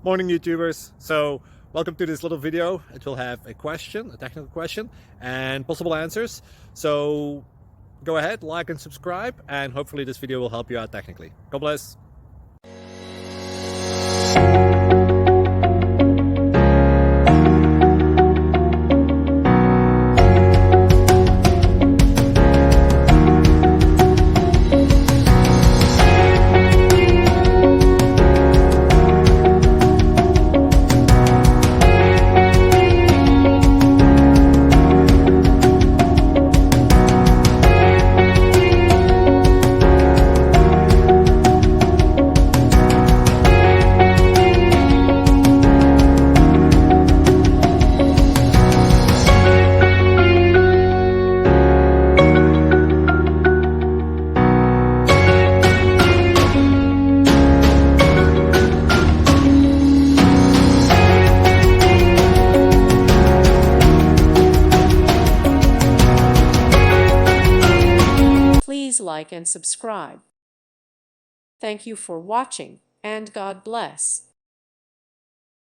Morning YouTubers. So welcome to this little video. It will have a question, a technical question, and possible answers. So go ahead, like and subscribe, and hopefully this video will help you out technically. God bless. Please like and subscribe. Thank you for watching, and God bless.